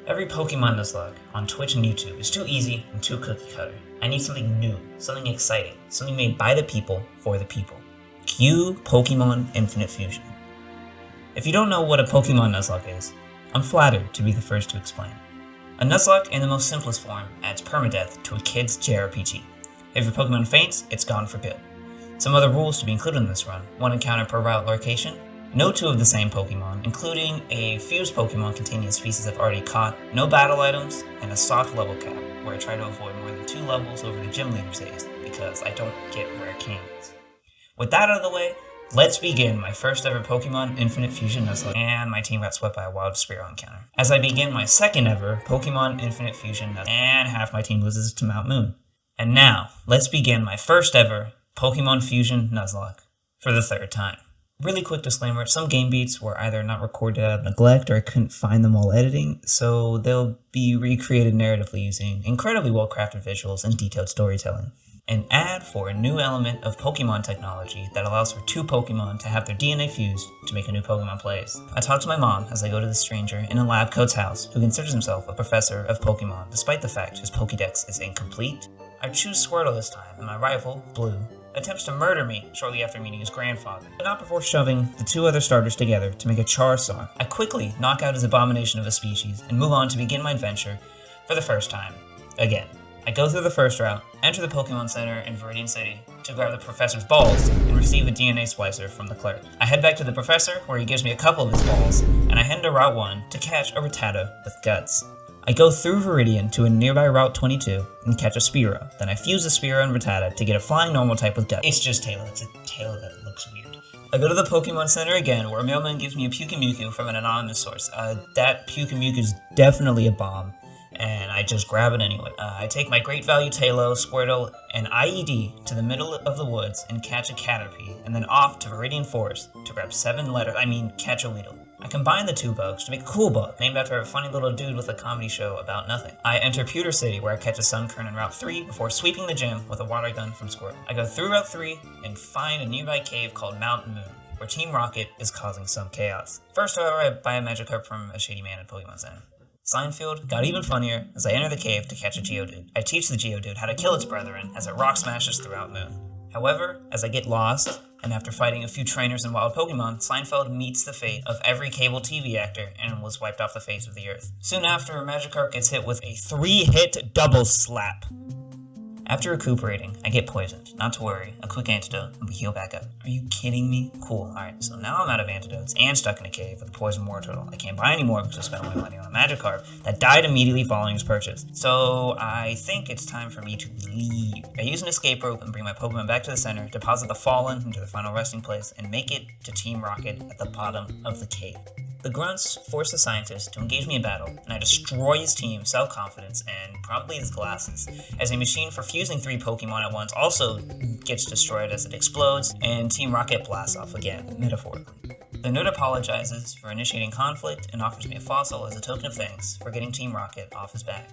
Every Pokemon Nuzlocke on Twitch and YouTube is too easy and too cookie cutter. I need something new, something exciting, something made by the people for the people. Cue Pokemon Infinite Fusion. If you don't know what a Pokemon Nuzlocke is, I'm flattered to be the first to explain. A Nuzlocke in the most simplest form adds permadeath to a kid's JRPG. If your Pokemon faints, it's gone for good. Some other rules to be included in this run: 1 encounter per route location, no 2 of the same Pokemon, including a fused Pokemon containing the species I've already caught, no battle items, and a soft level cap, where I try to avoid more than 2 levels over the gym leader's A's, because I don't get rare candies. With that out of the way, let's begin my first ever Pokemon Infinite Fusion Nuzlocke, and my team got swept by a wild Spearow encounter. As I begin my second ever Pokemon Infinite Fusion Nuzlocke, and half my team loses to Mount Moon. And now, let's begin my first ever Pokemon Fusion Nuzlocke for the 3rd time. Really quick disclaimer, some game beats were either not recorded out of neglect or I couldn't find them while editing, so they'll be recreated narratively using incredibly well-crafted visuals and detailed storytelling. An ad for a new element of Pokemon technology that allows for 2 Pokemon to have their DNA fused to make a new Pokemon plays. I talk to my mom as I go to the stranger in a lab coat's house who considers himself a professor of Pokemon despite the fact his Pokédex is incomplete. I choose Squirtle this time, and my rival, Blue, attempts to murder me shortly after meeting his grandfather, but not before shoving the 2 other starters together to make a Charizard. I quickly knock out his abomination of a species and move on to begin my adventure for the first time, again. I go through the first route, enter the Pokemon Center in Viridian City to grab the professor's balls and receive a DNA splicer from the clerk. I head back to the professor where he gives me a couple of his balls, and I head to Route 1 to catch a Rattata with guts. I go through Viridian to a nearby Route 22 and catch a Spearow. Then I fuse the Spearow and Rattata to get a flying normal type with guts. It's just Tail, it's a tail that looks weird. I go to the Pokemon Center again where a mailman gives me a Pyukumuku from an anonymous source. That Pyukumuku is definitely a bomb, and I just grab it anyway. I take my great value Tailo, Squirtle, and IED to the middle of the woods and catch a Caterpie, and then off to Viridian Forest to grab catch a Weedle. I combine the 2 bugs to make a cool bug, named after a funny little dude with a comedy show about nothing. I enter Pewter City where I catch a Sunkern in Route 3 before sweeping the gym with a water gun from Squirtle. I go through Route 3 and find a nearby cave called Mountain Moon, where Team Rocket is causing some chaos. First, however, I buy a Magikarp from a shady man at Pokemon Center. Seinfeld got even funnier as I enter the cave to catch a Geodude. I teach the Geodude how to kill its brethren as it rock smashes throughout Moon. However, as I get lost, and after fighting a few trainers and wild Pokemon, Seinfeld meets the fate of every cable TV actor and was wiped off the face of the earth. Soon after, Magikarp gets hit with a 3-hit double slap. After recuperating, I get poisoned. Not to worry, a quick antidote and we heal back up. Are you kidding me? Cool, alright, so now I'm out of antidotes and stuck in a cave with a poison war turtle. I can't buy any more because I spent all my money on a Magikarp that died immediately following its purchase. So I think it's time for me to leave. I use an escape rope and bring my Pokemon back to the center, deposit the Fallen into their final resting place, and make it to Team Rocket at the bottom of the cave. The Grunts force the scientist to engage me in battle, and I destroy his team's self-confidence and probably his glasses, as a machine for fusing 3 Pokemon at once also gets destroyed as it explodes, and Team Rocket blasts off again, metaphorically. The nerd apologizes for initiating conflict and offers me a fossil as a token of thanks for getting Team Rocket off his back.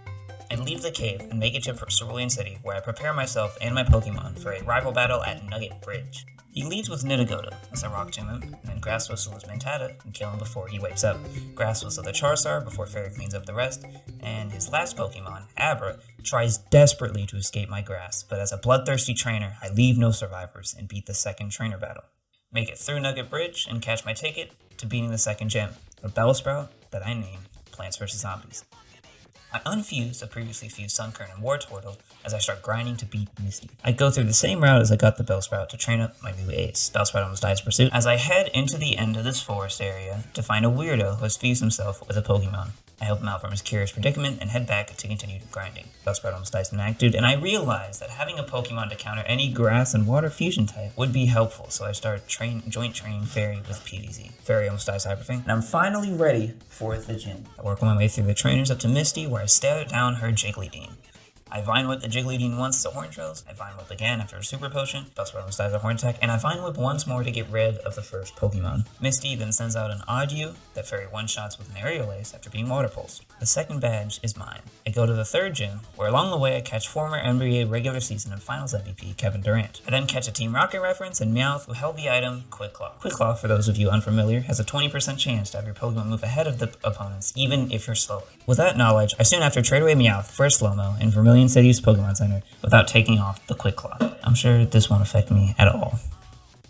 I leave the cave and make it to Cerulean City, where I prepare myself and my Pokemon for a rival battle at Nugget Bridge. He leads with Nidogoda as I rock tomb him, and then Grass Whistle his Mantata and kill him before he wakes up. Grass Whistle the Charizard before Fairy cleans up the rest, and his last Pokemon, Abra, tries desperately to escape my grass, but as a bloodthirsty trainer, I leave no survivors and beat the 2nd trainer battle. Make it through Nugget Bridge and catch my ticket to beating the 2nd gym, a Bellsprout that I name Plants vs. Zombies. I unfuse a previously fused Sunkern and Wartortle as I start grinding to beat Misty. I go through the same route as I got the Bellsprout to train up my new ace. Bellsprout almost dies in pursuit as I head into the end of this forest area to find a weirdo who has fused himself with a Pokemon. I help him out from his curious predicament and head back to continue grinding. Bellsprout almost dies in Dude, and I realize that having a Pokemon to counter any grass and water fusion type would be helpful, so I start joint training Fairy with PVZ. Fairy almost dies Hyper Fang, and I'm finally ready for the gym. I work my way through the trainers up to Misty, where I stare down her Jigglypuff. I Vine Whip the Jigglypuff once as a Horn Trails, I Vine Whip again after a Super Potion, Bellsprout almost dies a Horn Attack, and I Vine Whip once more to get rid of the first Pokemon. Misty then sends out an Odd-U that Fairy one-shots with an Aerial Ace after being Water Pulsed. The second badge is mine. I go to the third gym, where along the way I catch former NBA regular season and finals MVP Kevin Durant. I then catch a Team Rocket reference and Meowth who held the item Quick Claw. Quick Claw, for those of you unfamiliar, has a 20% chance to have your Pokemon move ahead of the opponents, even if you're slower. With that knowledge, I soon after trade away Meowth for a slow-mo in Vermilion City's Pokemon Center without taking off the Quick Claw. I'm sure this won't affect me at all.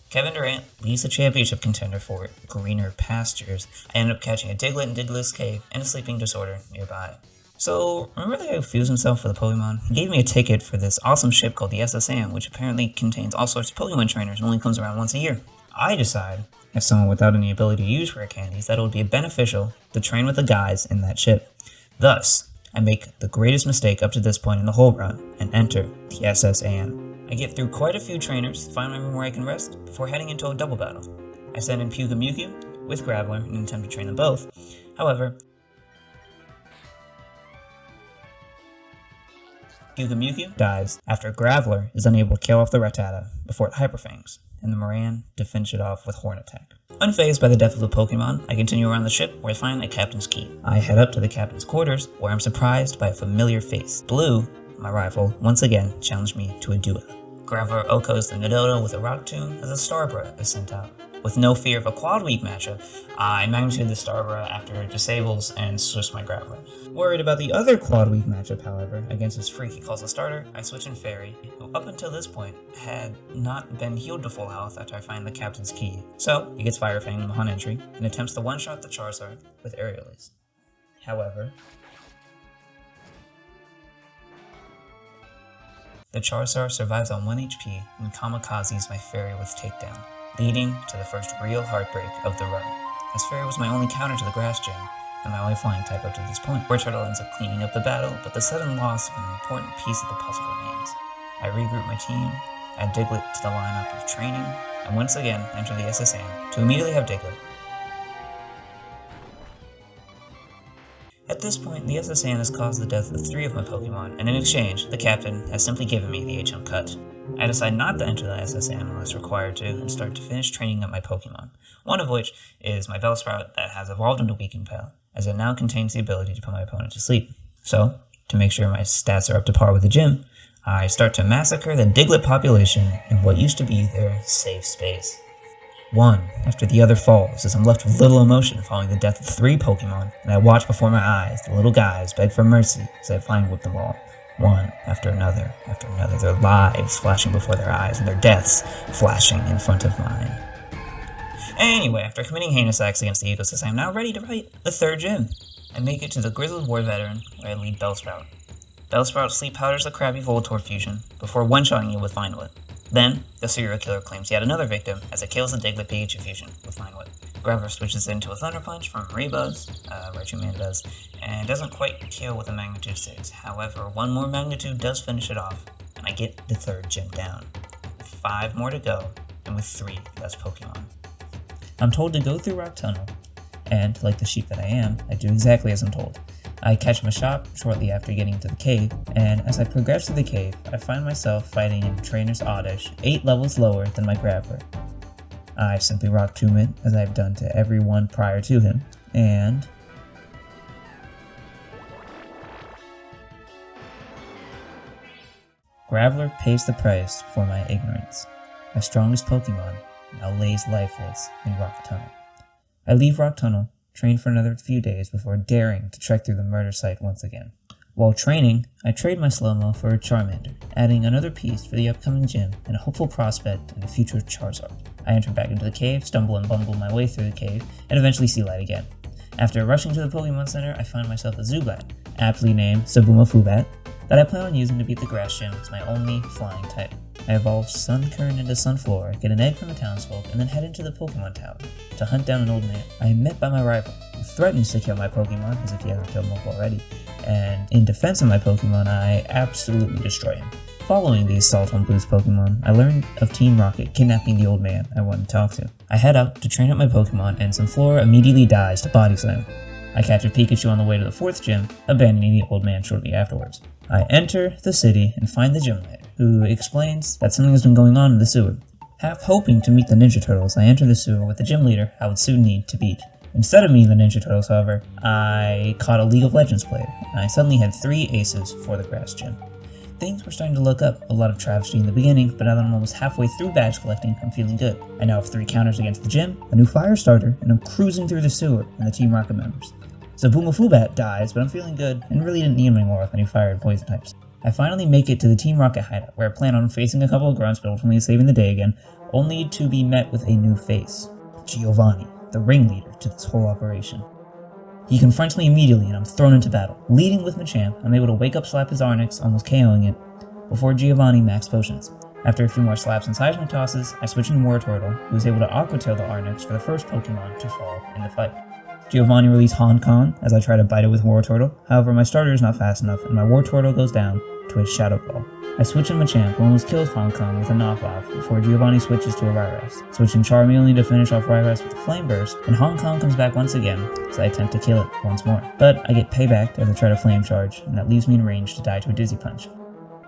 Kevin Durant leaves the championship contender for greener pastures. I ended up catching a Diglett in Diglett's cave and a sleeping disorder nearby. So, remember the guy who fused himself for the Pokemon? He gave me a ticket for this awesome ship called the SSAM, which apparently contains all sorts of Pokemon trainers and only comes around once a year. I decide, as someone without any ability to use rare candies, that it would be beneficial to train with the guys in that ship. Thus, I make the greatest mistake up to this point in the whole run, and enter the SSAM. I get through quite a few trainers, find my room where I can rest, before heading into a double battle. I send in Pyukumuku with Graveler in an attempt to train them both. However, Pyukumuku dies after Graveler is unable to kill off the Rattata before it Hyperfangs, and the Moran to finish it off with Horn Attack. Unfazed by the death of the Pokemon, I continue around the ship where I find a captain's key. I head up to the captain's quarters where I'm surprised by a familiar face. Blue, my rival, once again challenged me to a duel. Graveler Okos the Nidodo with a Rock Tomb as a Starbra is sent out. With no fear of a Quad Week matchup, I magnitude the Starbra after it disables and switch my Graveler. Worried about the other Quad Week matchup, however, against his freak he calls a starter, I switch in Fairy, who up until this point had not been healed to full health after I find the captain's key. So, he gets Fire Fang upon entry, and attempts to one-shot the Charizard with Aerial Ace. However, the Charizard survives on 1 HP and kamikazes my Fairy with Takedown, leading to the first real heartbreak of the run, as Fairy was my only counter to the Grass Gym, and my only flying type up to this point. Turtle ends up cleaning up the battle, but the sudden loss of an important piece of the puzzle remains. I regroup my team, add Diglett to the lineup of training, and once again enter the SSAM to immediately have Diglett. At this point, the SSAM has caused the death of 3 of my Pokemon, and in exchange, the captain has simply given me the HM cut. I decide not to enter the SSAM unless required to, and start to finish training up my Pokemon, one of which is my Bellsprout that has evolved into Weakened Pal, as it now contains the ability to put my opponent to sleep. So, to make sure my stats are up to par with the gym, I start to massacre the Diglett population in what used to be their safe space. One after the other falls as I'm left with little emotion following the death of 3 Pokemon, and I watch before my eyes the little guys beg for mercy as I Flying Whip them all. One after another, their lives flashing before their eyes and their deaths flashing in front of mine. Anyway, after committing heinous acts against the ecosystem, I'm now ready to write the 3rd gym. I make it to the Grizzled War Veteran, where I lead Bellsprout. Bellsprout sleep powders the crappy Voltorb fusion before one-shotting you with Vine Whip. Then, the serial killer claims yet another victim as it kills the Diglett Pikachu fusion with Vine Whip. Graveler switches into a Thunder Punch from Rebuzz, Raichu Man does, and doesn't quite kill with a Magnitude 6. However, 1 more Magnitude does finish it off, and I get the 3rd gym down. With 5 more to go, and with 3 less Pokemon. I'm told to go through Rock Tunnel, and, like the sheep that I am, I do exactly as I'm told. I catch Mashop shortly after getting to the cave, and as I progress through the cave, I find myself fighting in Trainer's Oddish, 8 levels lower than my Graveler. I simply Rock Tomb it, as I've done to everyone prior to him, and Graveler pays the price for my ignorance. My strongest Pokemon now lays lifeless in Rock Tunnel. I leave Rock Tunnel, train for another few days before daring to trek through the murder site once again. While training, I trade my slow-mo for a Charmander, adding another piece for the upcoming gym and a hopeful prospect in the future Charizard. I enter back into the cave, stumble and bumble my way through the cave, and eventually see light again. After rushing to the Pokemon Center, I find myself a Zubat, aptly named Sabuma Fubat, that I plan on using to beat the Grass Gym as my only flying type. I evolve Sunkern into Sunflora, get an egg from the townsfolk, and then head into the Pokemon Tower to hunt down an old man. I am met by my rival, who threatens to kill my Pokemon as if he hasn't killed them already, and in defense of my Pokemon, I absolutely destroy him. Following the assault on Blue's Pokemon, I learned of Team Rocket kidnapping the old man I wanted to talk to. I head out to train up my Pokemon, and Sunflora immediately dies to Body Slam. I catch a Pikachu on the way to the 4th gym, abandoning the old man shortly afterwards. I enter the city and find the gym leader, who explains that something has been going on in the sewer. Half hoping to meet the Ninja Turtles, I enter the sewer with the gym leader I would soon need to beat. Instead of meeting the Ninja Turtles, however, I caught a League of Legends player, and I suddenly had 3 aces for the grass gym. Things were starting to look up, a lot of travesty in the beginning, but now that I'm almost halfway through badge collecting, I'm feeling good. I now have 3 counters against the gym, a new fire starter, and I'm cruising through the sewer and the Team Rocket members. Zabumafubat dies, but I'm feeling good, and really didn't need him anymore with any fire and poison types. I finally make it to the Team Rocket hideout, where I plan on facing a couple of grunts, but ultimately saving the day again, only to be met with a new face. Giovanni, the ringleader to this whole operation. He confronts me immediately and I'm thrown into battle. Leading with Machamp, I'm able to wake up slap his Arnix, almost KOing it, before Giovanni max potions. After a few more slaps and seismic tosses, I switch into Wartortle, who is able to Aqua Tail the Arnix for the first Pokemon to fall in the fight. Giovanni released Hong Kong as I try to bite it with Wartortle, however my starter is not fast enough and my Wartortle goes down to a Shadow Ball. I switch in Machamp, who almost kills Hong Kong with a knockoff before Giovanni switches to a Ryras. Switching Charmeleon to finish off Ryras with a Flame Burst, and Hong Kong comes back once again as I attempt to kill it once more. But I get payback as I try to Flame Charge, and that leaves me in range to die to a Dizzy Punch.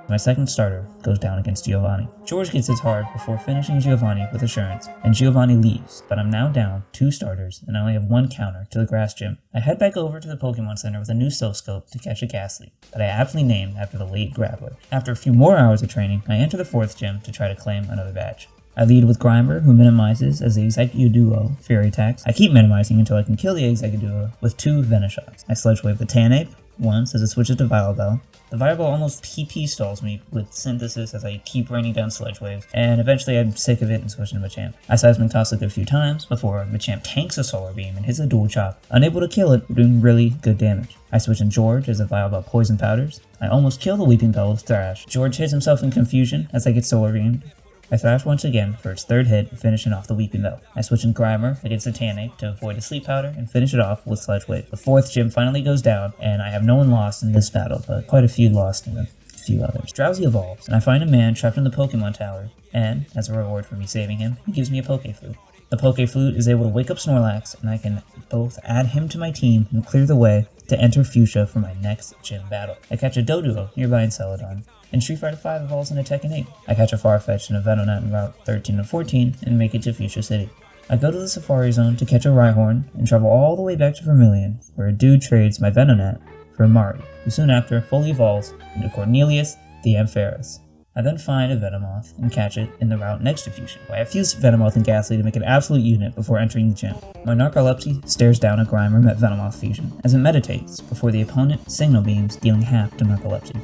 My second starter goes down against Giovanni. George gets his hard before finishing Giovanni with Assurance, and Giovanni leaves, but I'm now down 2 starters, and I only have 1 counter to the grass gym. I head back over to the Pokemon Center with a new Silph Scope to catch a Ghastly, that I aptly named after the late Grappler. After a few more hours of training, I enter the 4th gym to try to claim another badge. I lead with Grimer, who minimizes as the Execuduo Fury attacks. I keep minimizing until I can kill the Execuduo with 2 Venoshots. I Sludge Wave the Tanape once as it switches to Vileplume. The Vileplume almost PP stalls me with Synthesis as I keep raining down Sludge Waves, and eventually I'm sick of it and switch into Machamp. I Seismic Toss it a few times before Machamp tanks a Solar Beam and hits a Dual Chop, unable to kill it, doing really good damage. I switch in George as a Vileplume Poison Powders. I almost kill the Weeping Bell with Thrash. George hits himself in confusion as I get Solar Beamed. I Thrash once again for its 3rd hit, finishing off the Weeping Bell. I switch in Grimer against the Tanape to avoid a Sleep Powder and finish it off with Sludge Wave. The 4th gym finally goes down, and I have no one lost in this battle, but quite a few lost in a few others. Drowsy evolves, and I find a man trapped in the Pokemon Tower, and, as a reward for me saving him, he gives me a Poke Flute. The Poke Flute is able to wake up Snorlax, and I can both add him to my team and clear the way to enter Fuchsia for my next gym battle. I catch a Doduo nearby in Celadon, and Street Fighter V evolves into Tekken 8. I catch a Farfetch'd and a Venonat in Route 13 and 14 and make it to Fuchsia City. I go to the Safari Zone to catch a Rhyhorn and travel all the way back to Vermilion, where a dude trades my Venonat for a Mari, who soon after fully evolves into Cornelius the Ampharos. I then find a Venomoth and catch it in the route next to Fuchsia. I have fused Venomoth and Ghastly to make an absolute unit before entering the gym. My Narcolepsy stares down at Grimer at Venomoth fusion as it meditates before the opponent Signal Beams, dealing half to Narcolepsy.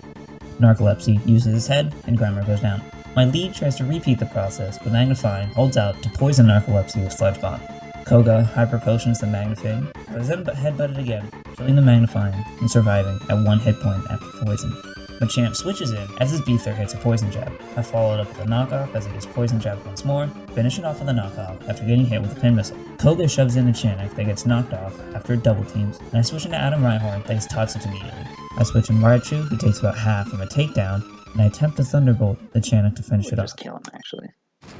Narcolepsy uses his head and Grimer goes down. My lead tries to repeat the process, but Magnifying holds out to poison Narcolepsy with Sludge Bomb. Koga hyper potions the Magnifying, but is then headbutted again, killing the Magnifying and surviving at 1 hit point after poison. Machamp switches in as his Beether hits a Poison Jab. I follow it up with a knockoff as it gets Poison Jab once more, finish it off with a knockoff after getting hit with a Pin Missile. Koga shoves in a Chanak that gets knocked off after it double teams, and I switch into Adam Rhyhorn that gets toxic immediately. I switch in Raichu, who takes about half from a takedown, and I attempt to Thunderbolt the Chanak to finish it off. Just kill him, actually.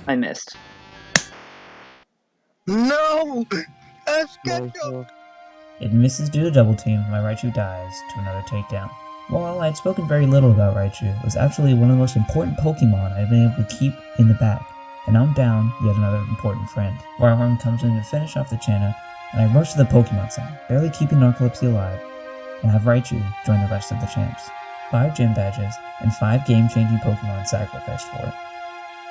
I missed. No! Escape! It misses due to double team, and my Raichu dies to another takedown. While I had spoken very little about Raichu, it was actually one of the most important Pokemon I had been able to keep in the bag, and now I'm down yet another important friend. Rhyhorn comes in to finish off the Chanak, and I rush to the Pokemon Center, barely keeping Narcolepsy alive, and have Raichu join the rest of the champs. 5 gym badges and 5 game-changing Pokemon sacrificed for it.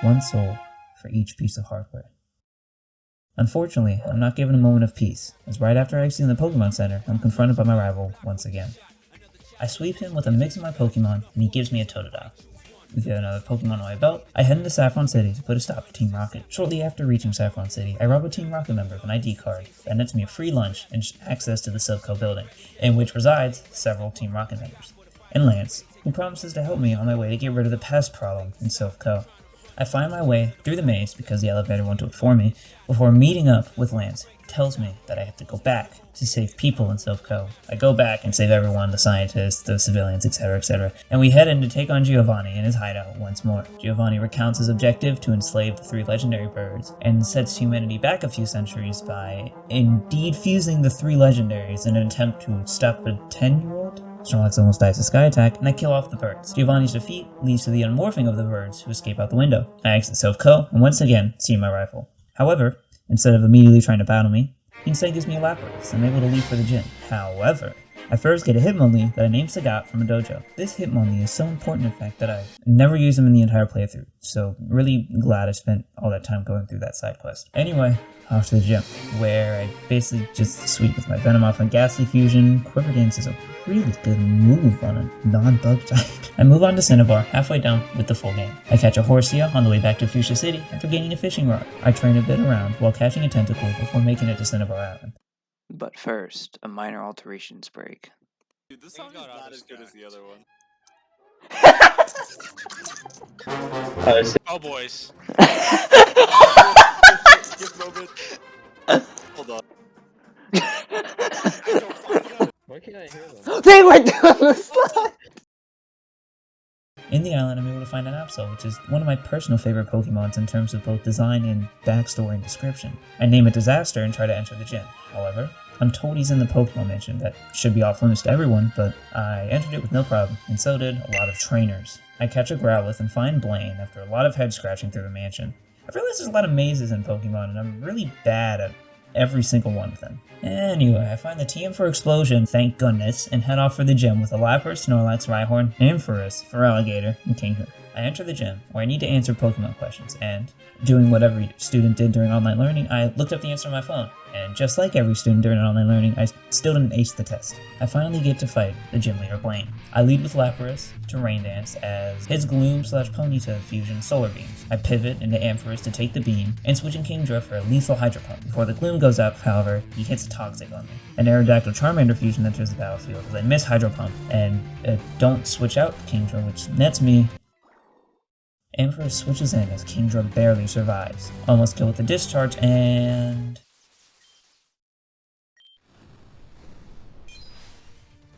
1 soul for each piece of hardware. Unfortunately, I'm not given a moment of peace, as right after exiting the Pokemon Center, I'm confronted by my rival once again. I sweep him with a mix of my Pokemon, and he gives me a Totodile. With yet another Pokemon on my belt, I head into Saffron City to put a stop to Team Rocket. Shortly after reaching Saffron City, I rob a Team Rocket member of an ID card that nets me a free lunch and access to the Silph Co building, in which resides several Team Rocket members, and Lance, who promises to help me on my way to get rid of the pest problem in Silph Co. I find my way through the maze because the elevator won't do it for me, before meeting up with Lance, who tells me that I have to go back to save people in Silph Co. I go back and save everyone, the scientists, the civilians, etc., and we head in to take on Giovanni in his hideout once more. Giovanni recounts his objective to enslave the 3 legendary birds, and sets humanity back a few centuries by indeed fusing the 3 legendaries in an attempt to stop a 10-year-old? Snorlax almost dies to sky attack, and I kill off the birds. Giovanni's defeat leads to the unmorphing of the birds, who escape out the window. I exit Silph Co, and once again see my rifle. However, instead of immediately trying to battle me, he instead gives me a Lapras, and I'm able to leave for the gym. However, I first get a Hitmonlee that I named Sagat from a dojo. This Hitmonlee is so important in fact that I never use him in the entire playthrough, so really glad I spent all that time going through that side quest. Anyway, off to the gym, where I basically just sweep with my Venomoth and Ghastly Fusion. Quiver Dance is a really good move on a non-bug type. I move on to Cinnabar, halfway down with the full game. I catch a Horsia on the way back to Fuchsia City after gaining a fishing rod. I train a bit around while catching a tentacle before making it to Cinnabar Island. But first, a minor alterations break. Dude, this song is not as good as the other one. Oh, boys. Give moment. Hold on. Why can't I hear them? They were doing the slide! In the island, I'm able to find an Absol, which is one of my personal favorite Pokemons in terms of both design and backstory and description. I name it Disaster and try to enter the gym. However, I'm told he's in the Pokemon Mansion. That should be off limits to everyone, but I entered it with no problem, and so did a lot of trainers. I catch a Growlithe and find Blaine after a lot of head scratching through the mansion. I've realized there's a lot of mazes in Pokemon, and I'm really bad at every single one of them. Anyway, I find the TM for Explosion, thank goodness, and head off for the gym with a Lapras, Snorlax, Rhyhorn, Ampharos, Feraligatr, and Kingler. I enter the gym, where I need to answer Pokemon questions, and, doing what every student did during online learning, I looked up the answer on my phone. And just like every student during online learning, I still didn't ace the test. I finally get to fight the gym leader, Blaine. I lead with Lapras to Rain Dance as his Gloom/Ponyta fusion Solar Beams. I pivot into Ampharos to take the beam, and switch in Kingdra for a lethal Hydro Pump. Before the Gloom goes up, however, he hits a Toxic on me. An Aerodactyl Charmander fusion enters the battlefield as I miss Hydro Pump, and don't switch out Kingdra, which nets me. Ampharos switches in as Kingdra barely survives. Almost kill with the discharge, and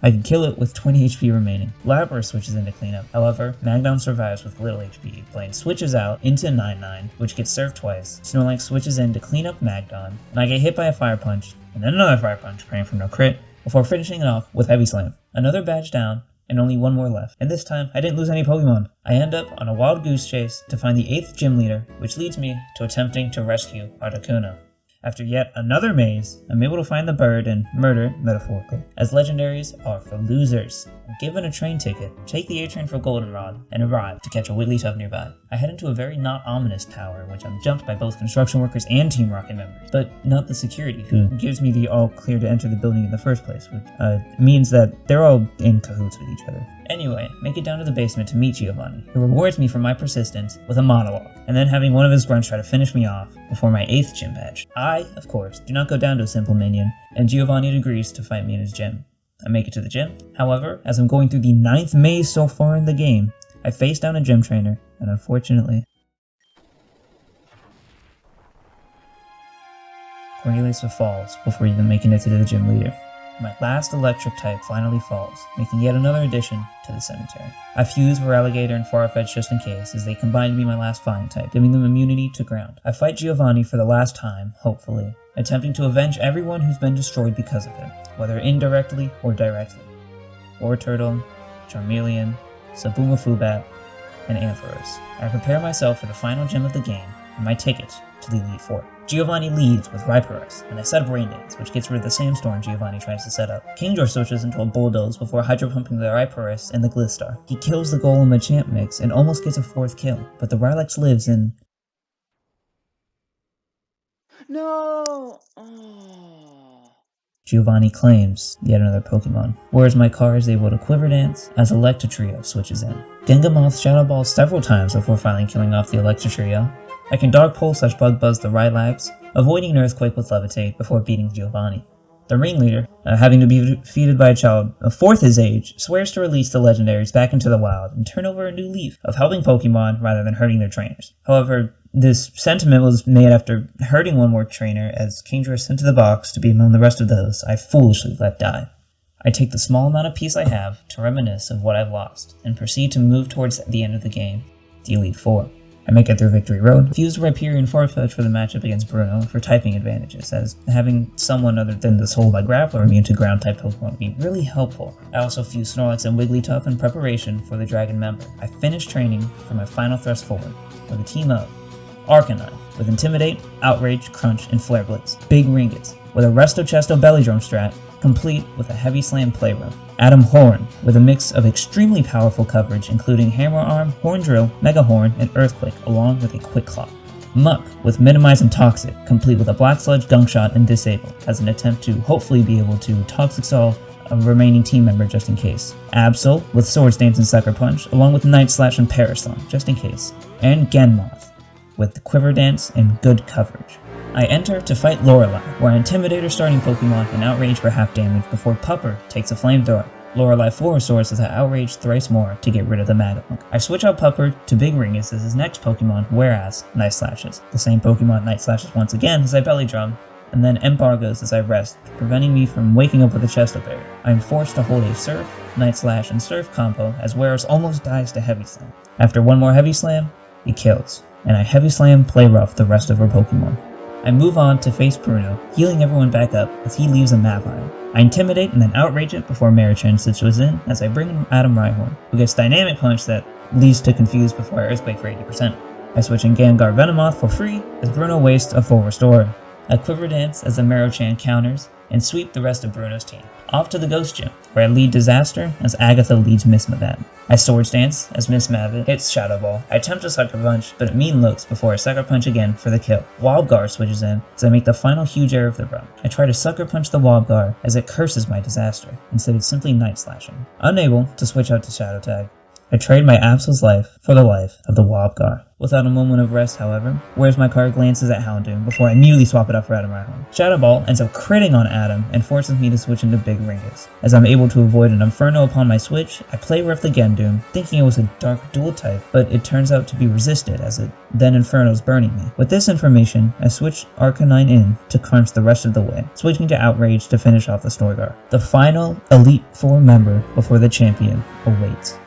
I can kill it with 20 HP remaining. Lapras switches in to clean up. However, Magdon survives with little HP. Blaine switches out into 9-9, which gets served twice. Snorlax switches in to clean up Magdon, and I get hit by a Fire Punch, and then another Fire Punch, praying for no crit, before finishing it off with Heavy Slam. Another badge down, and only one more left. And this time, I didn't lose any Pokemon. I end up on a wild goose chase to find the 8th gym leader, which leads me to attempting to rescue Articuno. After yet another maze, I'm able to find the bird and murder, metaphorically, as legendaries are for losers. I'm given a train ticket, take the A-train for Goldenrod, and arrive to catch a Wigglytuff nearby. I head into a very not ominous tower, in which I'm jumped by both construction workers and Team Rocket members, but not the security, who gives me the all clear to enter the building in the first place, which means that they're all in cahoots with each other. Anyway, make it down to the basement to meet Giovanni, who rewards me for my persistence with a monologue, and then having one of his grunts try to finish me off before my 8th gym badge. I, of course, do not go down to a simple minion, and Giovanni agrees to fight me in his gym. I make it to the gym. However, as I'm going through the 9th maze so far in the game, I face down a gym trainer, and unfortunately, Cornelius falls before even making it to the gym leader. My last electric type finally falls, making yet another addition to the cemetery. I fuse Feraligatr and Farfetch'd just in case, as they combine to be my last flying type, giving them immunity to ground. I fight Giovanni for the last time, hopefully, attempting to avenge everyone who's been destroyed because of him, whether indirectly or directly. Turtle, Charmeleon, Sabumafubat, and Ampharos. I prepare myself for the final gym of the game, and my ticket to the Elite Four. Giovanni leads with Rhyperice, and I set up Rain Dance, which gets rid of the Sandstorm Giovanni tries to set up. Kingdra switches into a Bulldoze before Hydro Pumping the Rhyperice and the Glistar. He kills the Golem Machamp mix and almost gets a 4th kill, but the Rhylex lives and... No! Oh. Giovanni claims yet another Pokemon, whereas my car is able to Quiver Dance as Electatrio switches in. Gengamoth Shadow Balls several times before finally killing off the Electatrio. I can Dark Pulse/Bug Buzz the Rylax, avoiding an Earthquake with Levitate before beating Giovanni. The ringleader, having to be defeated by a child of 4th his age, swears to release the legendaries back into the wild and turn over a new leaf of helping Pokemon rather than hurting their trainers. However, this sentiment was made after hurting one more trainer as Kingdra is sent to the box to be among the rest of those I foolishly let die. I take the small amount of peace I have to reminisce of what I've lost and proceed to move towards the end of the game, the Elite Four. I make it through Victory Road, fuse Reappear and Farfetch for the matchup against Bruno for typing advantages, as having someone other than the Soul by Grappler immune to ground-type Pokemon would be really helpful. I also fuse Snorlax and Wigglytuff in preparation for the Dragon member. I finish training for my final thrust forward, with a team of Arcanine, with Intimidate, Outrage, Crunch, and Flare Blitz. Big Ringus, with a Resto Chesto Belly Drum strat, complete with a Heavy Slam play rough. Adam Horn, with a mix of extremely powerful coverage including Hammer Arm, Horn Drill, Mega Horn, and Earthquake, along with a Quick Claw. Muck, with Minimize and Toxic, complete with a Black Sludge, Gunk Shot, and Disable, as an attempt to hopefully be able to Toxic Saw a remaining team member just in case. Absol, with Swords Dance and Sucker Punch, along with Night Slash and Paraslung, just in case. And Genmoth, with the Quiver Dance and good coverage. I enter to fight Lorelei, where I intimidate her starting Pokemon and outrage for half damage before Pupper takes a Flamethrower. Lorelei full restores as I outrage thrice more to get rid of the Magnemite. I switch out Pupper to Big Ringus as his next Pokemon, whereas Night Slashes. The same Pokemon Night Slashes once again as I Belly Drum, and then Embargoes as I rest, preventing me from waking up with a Chesto Berry. I am forced to hold a Surf, Night Slash, and Surf combo as Weros almost dies to Heavy Slam. After one more Heavy Slam, he kills, and I Heavy Slam Play Rough the rest of her Pokemon. I move on to face Bruno, healing everyone back up as he leaves a map item. I intimidate and then outrage it before Marichan switches in as I bring in Adam Rhyhorn, who gets Dynamic Punch that leads to Confuse before I Earthquake for 80%. I switch in Gengar Venomoth for free as Bruno wastes a full restore. I Quiver Dance as the Marichan counters and sweep the rest of Bruno's team. Off to the Ghost Gym, where I lead Disaster as Agatha leads Miss Mavat. I Swords Dance as Miss Mavat hits Shadow Ball. I attempt to Sucker Punch, but it mean looks before I Sucker Punch again for the kill. Wobgar switches in as I make the final huge error of the run. I try to Sucker Punch the Wobgar as it curses my Disaster, instead of simply Night Slashing. Unable to switch out to Shadow Tag, I trade my Absol's life for the life of the Wobgar. Without a moment of rest, however, Where's My Card glances at Houndoom before I immediately swap it out for Adam Rhyhorn. Shadow Ball ends up critting on Adam and forces me to switch into Big Ringus. As I'm able to avoid an Inferno upon my switch, I play rough the Gendoom, thinking it was a Dark Dual type, but it turns out to be resisted as it then Inferno's burning me. With this information, I switch Arcanine in to crunch the rest of the way, switching to Outrage to finish off the Storgar. The final Elite Four member before the champion awaits.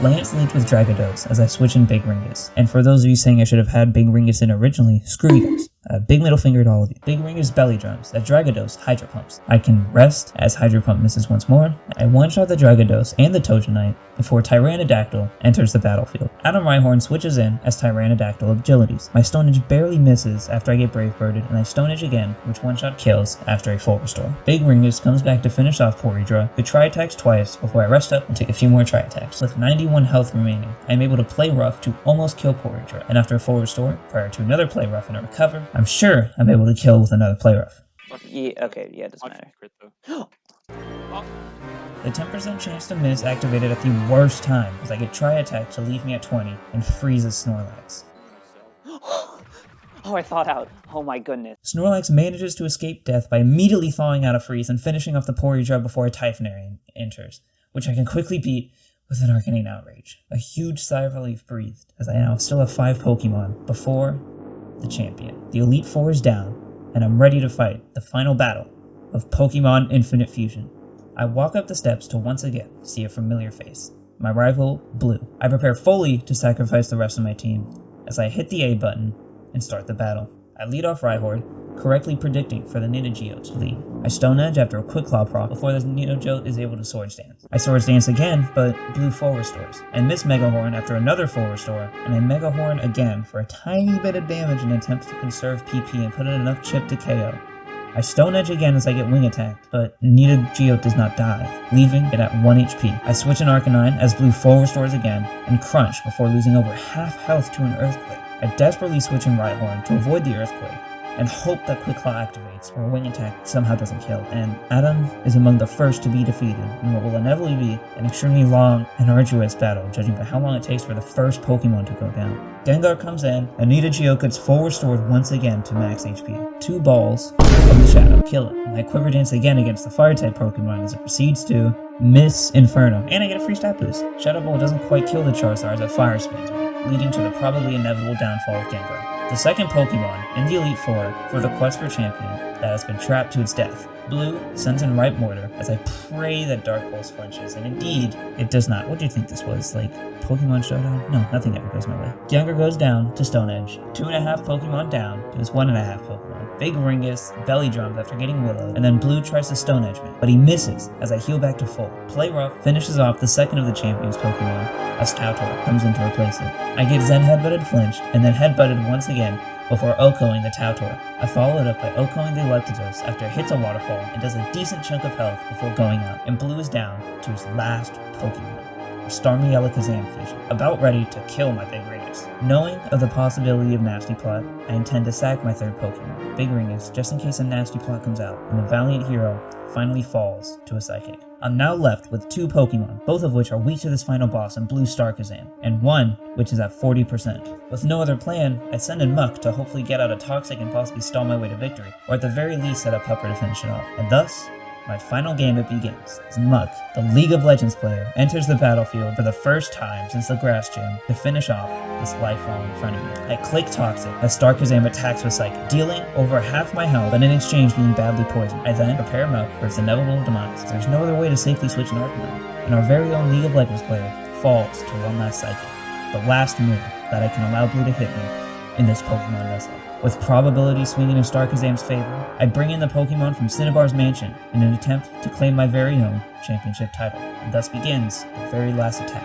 Lance leads with Dragados as I switch in Big Ringus. And for those of you saying I should have had Big Ringus in originally, screw you guys. Big middle finger to all of you. Big Ringus Belly Drums as Dragados Hydro Pumps. I can rest as Hydro Pump misses once more. I one-shot the Dragados and the Togenite before Tyrannodactyl enters the battlefield. Adam Rhyhorn switches in as Tyrannodactyl Agilities. My Stone Edge barely misses after I get Brave Birded, and I Stone Edge again, which one-shot kills after a full restore. Big Ringus comes back to finish off Porydra, who Tri-Attacks twice before I rest up and take a few more Tri-Attacks. With 91 health remaining, I am able to play rough to almost kill Porydra, and after a full restore, prior to another play rough and a recover, I'm sure I'm able to kill with another play rough. Yeah, okay, yeah, it doesn't matter. The 10% chance to miss activated at the worst time as I get Tri-Attack to leave me at 20 and freezes Snorlax. Oh, I thought out. Oh my goodness. Snorlax manages to escape death by immediately thawing out a freeze and finishing off the Porydra before a Typhonary enters, which I can quickly beat with an Arcanine Outrage. A huge sigh of relief breathed as I now still have 5 Pokemon before the champion. The Elite Four is down, and I'm ready to fight the final battle of Pokemon Infinite Fusion. I walk up the steps to once again see a familiar face, my rival, Blue. I prepare fully to sacrifice the rest of my team as I hit the A button and start the battle. I lead off Rhyhorn, correctly predicting for the Ninetales to lead. I Stone Edge after a Quick Claw proc before the Ninetales is able to Swords Dance. I Swords Dance again, but Blue full restores. I miss Mega Horn after another full restore, and I Mega Horn again for a tiny bit of damage in an attempt to conserve PP and put in enough chip to KO. I Stone Edge again as I get Wing Attacked, but Ninetales does not die, leaving it at 1 HP. I switch in Arcanine as Blue full restores again, and Crunch before losing over half health to an Earthquake. I desperately switch in Rhyhorn to avoid the Earthquake, and hope that Quick Claw activates or a wing attack somehow doesn't kill. And Adam is among the first to be defeated in what will inevitably be an extremely long and arduous battle, judging by how long it takes for the first Pokemon to go down. Gengar comes in, and Nidochio gets full restored once again to max HP. 2 balls from the shadow kill it, and I Quiver Dance again against the Fire-type Pokemon as it proceeds to miss Inferno, and I get a free stat boost. Shadow Ball doesn't quite kill the Charizard as it fire spins me, leading to the probably inevitable downfall of Gengar. The second Pokemon in the Elite Four for the quest for champion that has been trapped to its death. Blue sends in Ripe Mortar as I pray that Dark Pulse flinches, and indeed, it does not. What do you think this was? Like, Pokemon Showdown? No, nothing ever goes my way. Gengar goes down to Stone Edge. 2.5 Pokemon down to his 1.5 Pokemon. Big Ringus belly drums after getting Willowed, and then Blue tries to Stone Edge me, but he misses as I heal back to full. Play Rough finishes off the second of the champion's Pokemon as Tautor comes in to replace it. I get Zen Headbutted flinched, and then Headbutted once again before OHKOing the Tautor. I follow it up by OHKOing the Electabuzz after it hits a waterfall and does a decent chunk of health before going out, and Blue is down to his last Pokemon, a Starmie Alakazam fusion, about ready to kill my Big Ringus. Knowing of the possibility of Nasty Plot, I intend to sack my third Pokemon, Big Ringus, just in case a Nasty Plot comes out, and the valiant hero finally falls to a Psychic. I'm now left with 2 Pokemon, both of which are weak to this final boss in Blue Starkazam, and one which is at 40%. With no other plan, I send in Muck to hopefully get out a Toxic and possibly stall my way to victory, or at the very least set up Pupper to finish it off. And thus, my final gambit begins, as Muck, the League of Legends player, enters the battlefield for the first time since the Grass Gym to finish off this lifelong friend of me. I click Toxic as Starkazam attacks with Psychic, dealing over half my health, but in exchange being badly poisoned. I then prepare Muck for its inevitable demise. There's no other way to safely switch an Arcanine, and our very own League of Legends player falls to one last Psychic, the last move that I can allow Blue to hit me in this Pokemon wrestle. With probability swinging in Starkazam's favor, I bring in the Pokemon from Cinnabar's mansion in an attempt to claim my very own championship title, and thus begins the very last attack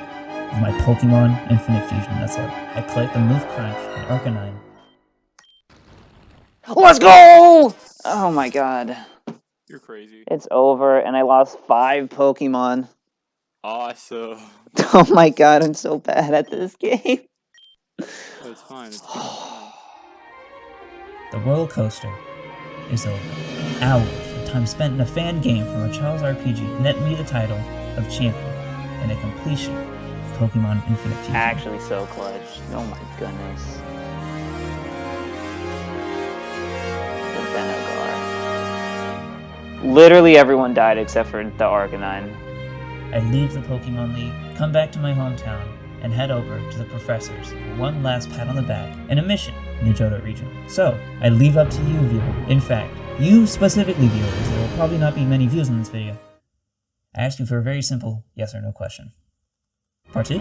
of my Pokemon Infinite Fusion Nuzlocke. I click the move Crunch and Arcanine. Let's go! Oh my god. You're crazy. It's over, and I lost 5 Pokemon. Awesome. Oh my god, I'm so bad at this game. Oh, it's fine. It's fine. The roller coaster is over. Hours of time spent in a fan game from a child's RPG net me the title of champion and a completion of Pokemon Infinite Fusion. Actually so clutch. Oh my goodness. The Benegar. Literally everyone died except for the Arcanine. I leave the Pokemon League, come back to my hometown, and head over to the professors for one last pat on the back and a mission in the Johto region. So, I leave up to you, viewer. In fact, you specifically, viewers, there will probably not be many views on this video. I ask you for a very simple yes or no question. Part 2?